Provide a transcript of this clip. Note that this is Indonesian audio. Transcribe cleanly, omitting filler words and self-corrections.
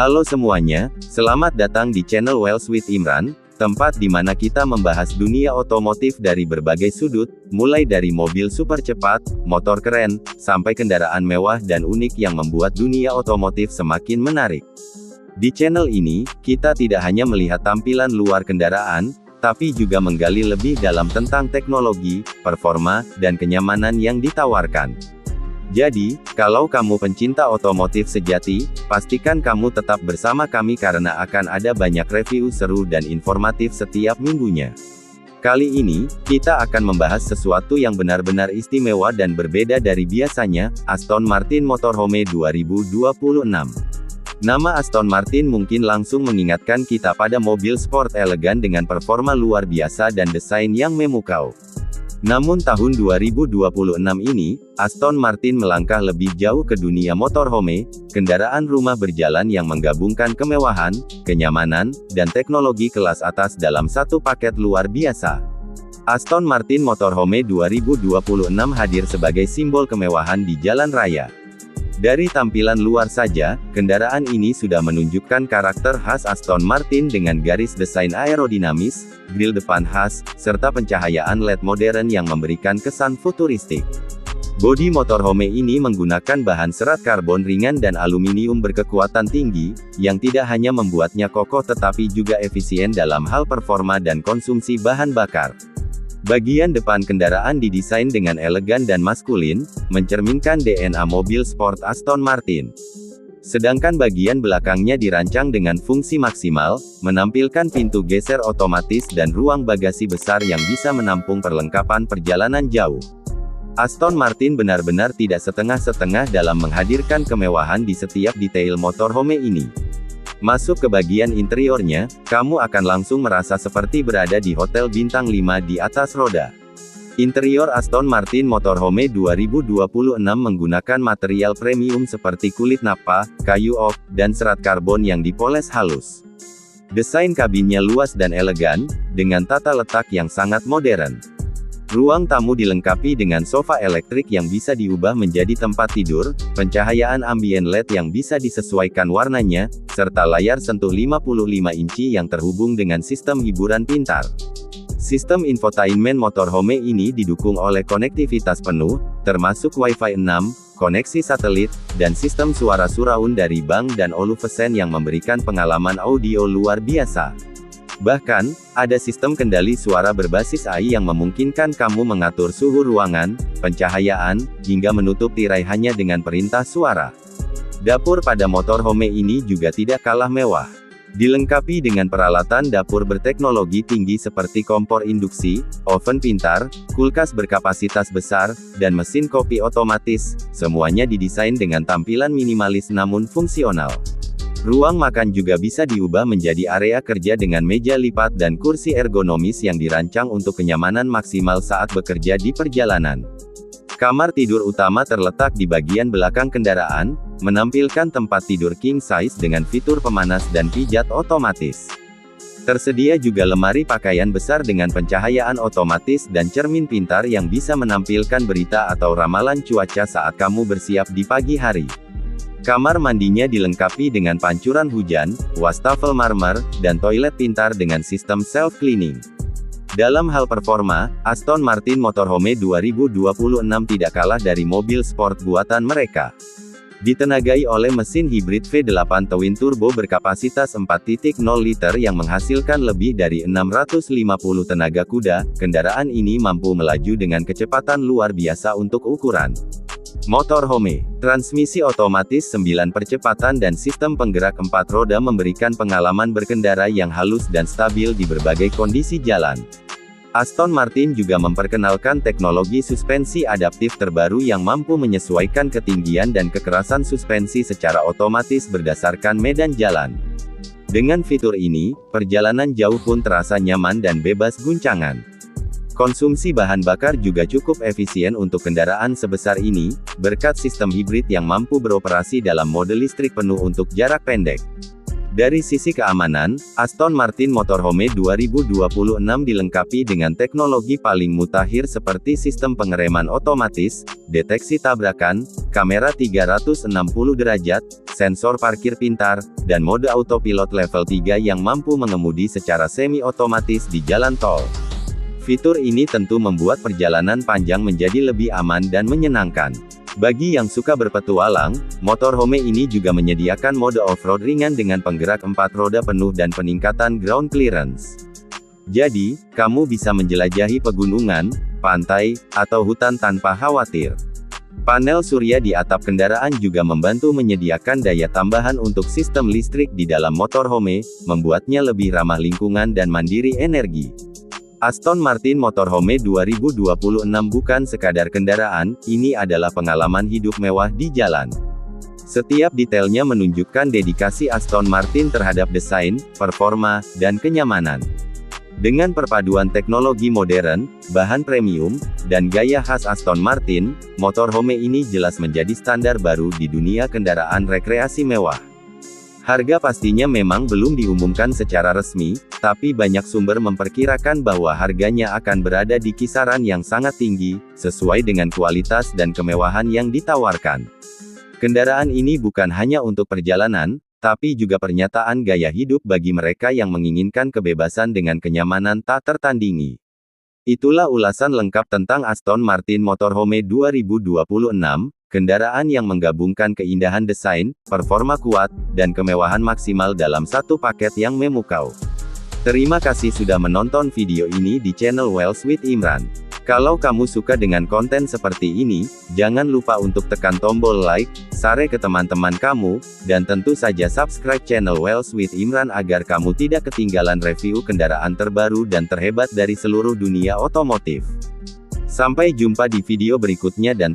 Halo semuanya, selamat datang di channel Wheels with Imran, tempat di mana kita membahas dunia otomotif dari berbagai sudut, mulai dari mobil super cepat, motor keren, sampai kendaraan mewah dan unik yang membuat dunia otomotif semakin menarik. Di channel ini, kita tidak hanya melihat tampilan luar kendaraan, tapi juga menggali lebih dalam tentang teknologi, performa, dan kenyamanan yang ditawarkan. Jadi, kalau kamu pencinta otomotif sejati, pastikan kamu tetap bersama kami karena akan ada banyak review seru dan informatif setiap minggunya. Kali ini, kita akan membahas sesuatu yang benar-benar istimewa dan berbeda dari biasanya, Aston Martin Motorhome 2026. Nama Aston Martin mungkin langsung mengingatkan kita pada mobil sport elegan dengan performa luar biasa dan desain yang memukau. Namun tahun 2026 ini, Aston Martin melangkah lebih jauh ke dunia motorhome, kendaraan rumah berjalan yang menggabungkan kemewahan, kenyamanan, dan teknologi kelas atas dalam satu paket luar biasa. Aston Martin Motorhome 2026 hadir sebagai simbol kemewahan di jalan raya. Dari tampilan luar saja, kendaraan ini sudah menunjukkan karakter khas Aston Martin dengan garis desain aerodinamis, grill depan khas, serta pencahayaan LED modern yang memberikan kesan futuristik. Bodi motorhome ini menggunakan bahan serat karbon ringan dan aluminium berkekuatan tinggi, yang tidak hanya membuatnya kokoh tetapi juga efisien dalam hal performa dan konsumsi bahan bakar. Bagian depan kendaraan didesain dengan elegan dan maskulin, mencerminkan DNA mobil sport Aston Martin. Sedangkan bagian belakangnya dirancang dengan fungsi maksimal, menampilkan pintu geser otomatis dan ruang bagasi besar yang bisa menampung perlengkapan perjalanan jauh. Aston Martin benar-benar tidak setengah-setengah dalam menghadirkan kemewahan di setiap detail motorhome ini. Masuk ke bagian interiornya, kamu akan langsung merasa seperti berada di hotel bintang 5 di atas roda. Interior Aston Martin Motorhome 2026 menggunakan material premium seperti kulit nappa, kayu oak, dan serat karbon yang dipoles halus. Desain kabinnya luas dan elegan, dengan tata letak yang sangat modern. Ruang tamu dilengkapi dengan sofa elektrik yang bisa diubah menjadi tempat tidur, pencahayaan ambien LED yang bisa disesuaikan warnanya, serta layar sentuh 55 inci yang terhubung dengan sistem hiburan pintar. Sistem infotainment motorhome ini didukung oleh konektivitas penuh, termasuk Wi-Fi 6, koneksi satelit, dan sistem suara surround dari Bang & Olufsen yang memberikan pengalaman audio luar biasa. Bahkan, ada sistem kendali suara berbasis AI yang memungkinkan kamu mengatur suhu ruangan, pencahayaan, hingga menutup tirai hanya dengan perintah suara. Dapur pada motorhome ini juga tidak kalah mewah. Dilengkapi dengan peralatan dapur berteknologi tinggi seperti kompor induksi, oven pintar, kulkas berkapasitas besar, dan mesin kopi otomatis, semuanya didesain dengan tampilan minimalis namun fungsional. Ruang makan juga bisa diubah menjadi area kerja dengan meja lipat dan kursi ergonomis yang dirancang untuk kenyamanan maksimal saat bekerja di perjalanan. Kamar tidur utama terletak di bagian belakang kendaraan, menampilkan tempat tidur king size dengan fitur pemanas dan pijat otomatis. Tersedia juga lemari pakaian besar dengan pencahayaan otomatis dan cermin pintar yang bisa menampilkan berita atau ramalan cuaca saat kamu bersiap di pagi hari. Kamar mandinya dilengkapi dengan pancuran hujan, wastafel marmer, dan toilet pintar dengan sistem self-cleaning. Dalam hal performa, Aston Martin Motorhome 2026 tidak kalah dari mobil sport buatan mereka. Ditenagai oleh mesin hibrid V8 twin turbo berkapasitas 4.0 liter yang menghasilkan lebih dari 650 tenaga kuda, kendaraan ini mampu melaju dengan kecepatan luar biasa untuk ukuran motorhome. Transmisi otomatis 9 percepatan dan sistem penggerak 4 roda memberikan pengalaman berkendara yang halus dan stabil di berbagai kondisi jalan. Aston Martin juga memperkenalkan teknologi suspensi adaptif terbaru yang mampu menyesuaikan ketinggian dan kekerasan suspensi secara otomatis berdasarkan medan jalan. Dengan fitur ini, perjalanan jauh pun terasa nyaman dan bebas guncangan. Konsumsi bahan bakar juga cukup efisien untuk kendaraan sebesar ini, berkat sistem hibrid yang mampu beroperasi dalam mode listrik penuh untuk jarak pendek. Dari sisi keamanan, Aston Martin Motorhome 2026 dilengkapi dengan teknologi paling mutakhir seperti sistem pengereman otomatis, deteksi tabrakan, kamera 360 derajat, sensor parkir pintar, dan mode autopilot level 3 yang mampu mengemudi secara semi-otomatis di jalan tol. Fitur ini tentu membuat perjalanan panjang menjadi lebih aman dan menyenangkan. Bagi yang suka berpetualang, motorhome ini juga menyediakan mode off-road ringan dengan penggerak 4 roda penuh dan peningkatan ground clearance. Jadi, kamu bisa menjelajahi pegunungan, pantai, atau hutan tanpa khawatir. Panel surya di atap kendaraan juga membantu menyediakan daya tambahan untuk sistem listrik di dalam motorhome, membuatnya lebih ramah lingkungan dan mandiri energi. Aston Martin Motorhome 2026 bukan sekadar kendaraan, ini adalah pengalaman hidup mewah di jalan. Setiap detailnya menunjukkan dedikasi Aston Martin terhadap desain, performa, dan kenyamanan. Dengan perpaduan teknologi modern, bahan premium, dan gaya khas Aston Martin, motorhome ini jelas menjadi standar baru di dunia kendaraan rekreasi mewah. Harga pastinya memang belum diumumkan secara resmi, tapi banyak sumber memperkirakan bahwa harganya akan berada di kisaran yang sangat tinggi, sesuai dengan kualitas dan kemewahan yang ditawarkan. Kendaraan ini bukan hanya untuk perjalanan, tapi juga pernyataan gaya hidup bagi mereka yang menginginkan kebebasan dengan kenyamanan tak tertandingi. Itulah ulasan lengkap tentang Aston Martin Motorhome 2026. Kendaraan yang menggabungkan keindahan desain, performa kuat, dan kemewahan maksimal dalam satu paket yang memukau. Terima kasih sudah menonton video ini di channel Wheels with Imran. Kalau kamu suka dengan konten seperti ini, jangan lupa untuk tekan tombol like, share ke teman-teman kamu, dan tentu saja subscribe channel Wheels with Imran agar kamu tidak ketinggalan review kendaraan terbaru dan terhebat dari seluruh dunia otomotif. Sampai jumpa di video berikutnya dan